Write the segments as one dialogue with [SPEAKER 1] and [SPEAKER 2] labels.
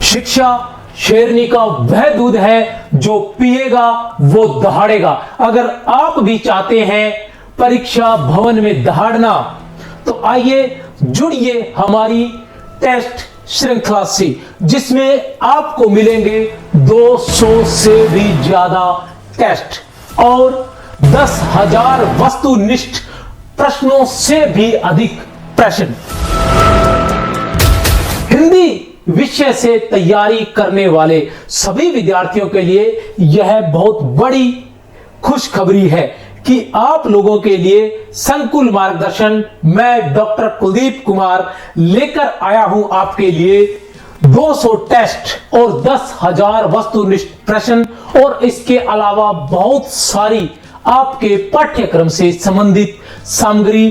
[SPEAKER 1] शिक्षा शेरनी का वह दूध है जो पिएगा वो दहाड़ेगा। अगर आप भी चाहते हैं परीक्षा भवन में दहाड़ना तो आइए जुड़िए हमारी टेस्ट श्रृंखला से, जिसमें आपको मिलेंगे 200 से भी ज्यादा टेस्ट और 10,000 वस्तुनिष्ठ प्रश्नों से भी अधिक प्रश्न। हिंदी विषय से तैयारी करने वाले सभी विद्यार्थियों के लिए यह बहुत बड़ी खुशखबरी है कि आप लोगों के लिए संकुल मार्गदर्शन मैं डॉक्टर कुलदीप कुमार लेकर आया हूं आपके लिए 200 टेस्ट और 10,000 वस्तुनिष्ठ प्रश्न और इसके अलावा बहुत सारी आपके पाठ्यक्रम से संबंधित सामग्री।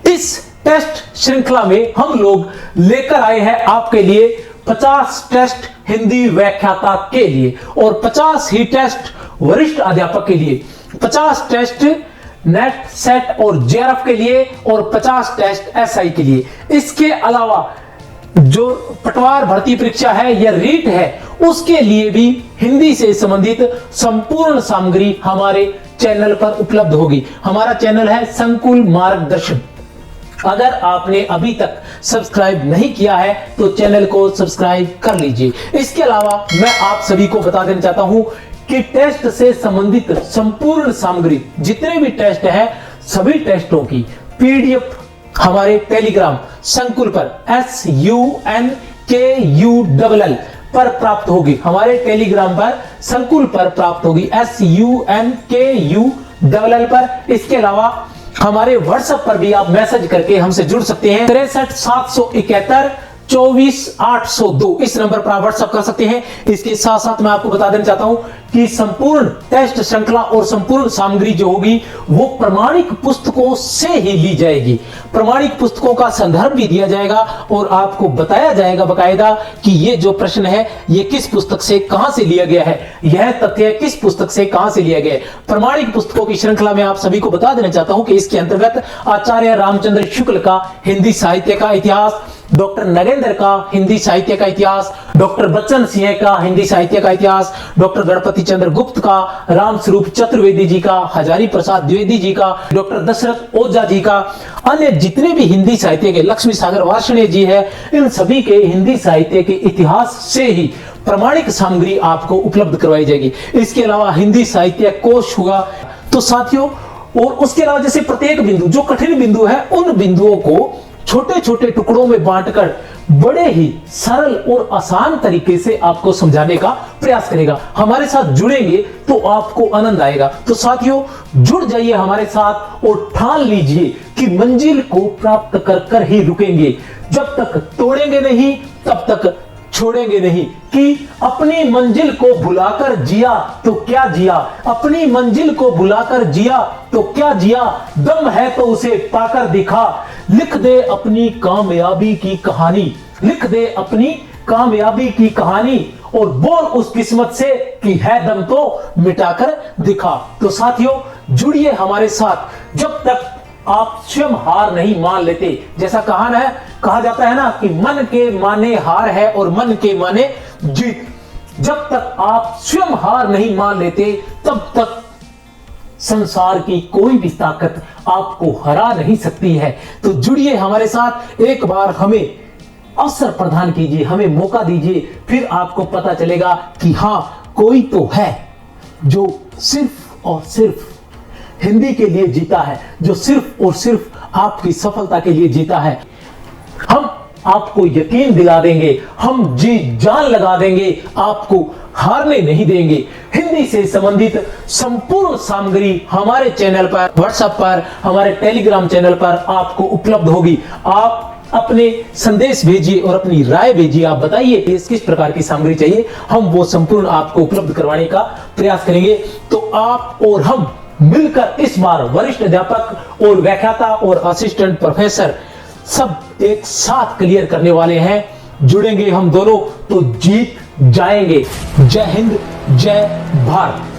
[SPEAKER 1] इस टेस्ट श्रृंखला में हम लोग लेकर आए हैं आपके लिए 50 टेस्ट हिंदी व्याख्याता के लिए और 50 ही टेस्ट वरिष्ठ अध्यापक के लिए, 50 टेस्ट नेट सेट और जेआरएफ के लिए और 50 टेस्ट एसआई के लिए। इसके अलावा जो पटवार भर्ती परीक्षा है या रीट है उसके लिए भी हिंदी से संबंधित संपूर्ण सामग्री हमारे चैनल पर उपलब्ध होगी। हमारा चैनल है संकुल मार्गदर्शन। अगर आपने अभी तक सब्सक्राइब नहीं किया है तो चैनल को सब्सक्राइब कर लीजिए। इसके अलावा मैं आप सभी को बता देना चाहता हूं कि टेस्ट से संबंधित संपूर्ण सामग्री जितने भी टेस्ट है सभी टेस्टों की पीडीएफ हमारे टेलीग्राम संकुल पर SUNKULL पर प्राप्त होगी। हमारे टेलीग्राम पर संकुल पर प्राप्त होगी SUNKULL पर। इसके अलावा हमारे व्हाट्सएप पर भी आप मैसेज करके हमसे जुड़ सकते हैं 63 771 24 802 इस नंबर पर आप व्हाट्सएप कर सकते हैं। इसके साथ साथ मैं आपको बता देना चाहता हूं कि संपूर्ण टेस्ट श्रृंखला और संपूर्ण सामग्री जो होगी वो प्रमाणिक पुस्तकों से ही ली जाएगी। प्रमाणिक पुस्तकों का संदर्भ भी दिया जाएगा और आपको बताया जाएगा बकायदा कि ये जो प्रश्न है ये किस पुस्तक से कहां से लिया गया है, यह तथ्य किस पुस्तक से कहां से लिया गया है। प्रमाणिक पुस्तकों की श्रृंखला में आप सभी को बता देना चाहता हूं कि इसके अंतर्गत आचार्य रामचंद्र शुक्ल का हिंदी साहित्य का इतिहास, डॉक्टर नरेंद्र का हिंदी साहित्य का इतिहास, डॉक्टर बच्चन सिंह का हिंदी साहित्य का इतिहास, डॉक्टर गणपति चंद्र गुप्त का, राम स्वरूप चतुर्वेदी जी का, हजारी प्रसाद द्विवेदी जी का, डॉक्टर दशरथ ओझा जी का, अन्य जितने भी हिंदी साहित्य के, लक्ष्मी सागर वार्ष्णेय जी है, इन सभी के हिंदी साहित्य के इतिहास से ही प्रमाणिक सामग्री आपको उपलब्ध करवाई जाएगी। इसके अलावा हिंदी साहित्य कोश हुआ। तो साथियों, और उसके अलावा जैसे प्रत्येक बिंदु जो कठिन बिंदु है उन बिंदुओं को छोटे छोटे टुकड़ों में बांटकर बड़े ही सरल और आसान तरीके से आपको समझाने का प्रयास करेगा। हमारे साथ जुड़ेंगे तो आपको आनंद आएगा। तो साथियों, जुड़ जाइए हमारे साथ और ठान लीजिए कि मंजिल को प्राप्त कर कर ही रुकेंगे। जब तक तोड़ेंगे नहीं तब तक छोड़ेंगे नहीं। कि अपनी मंजिल को भुलाकर जिया तो क्या जिया, अपनी मंजिल को भुलाकर जिया तो क्या जिया, दम है तो उसे पाकर दिखा, लिख दे अपनी कामयाबी की कहानी, लिख दे अपनी कामयाबी की कहानी और बोल उस किस्मत से कि है दम तो मिटाकर दिखा। तो साथियों, जुड़िए हमारे साथ जब तक आप स्वयं हार नहीं मान लेते। जैसा कहा जाता है ना कि मन के माने हार है और मन के माने जीत। जब तक आप स्वयं हार नहीं मान लेते तब तक संसार की कोई भी ताकत आपको हरा नहीं सकती है। तो जुड़िए हमारे साथ, एक बार हमें अवसर प्रदान कीजिए, हमें मौका दीजिए, फिर आपको पता चलेगा कि हां, कोई तो है जो सिर्फ और सिर्फ हिंदी के लिए जीता है, जो सिर्फ और सिर्फ आपकी सफलता के लिए जीता है। हम आपको यकीन दिला देंगे, हम जी जान लगा देंगे, आपको हारने नहीं देंगे। हिंदी से संबंधित संपूर्ण सामग्री हमारे चैनल पर, व्हाट्सएप पर, हमारे टेलीग्राम चैनल पर आपको उपलब्ध होगी। आप अपने संदेश भेजिए और अपनी राय भेजिए। आप बताइए किस प्रकार की सामग्री चाहिए, हम वो संपूर्ण आपको उपलब्ध करवाने का प्रयास करेंगे। तो आप और हम मिलकर इस बार वरिष्ठ अध्यापक और व्याख्याता और असिस्टेंट प्रोफेसर सब एक साथ क्लियर करने वाले हैं। जुड़ेंगे हम दोनों तो जीत जाएंगे। जय हिंद, जय भारत।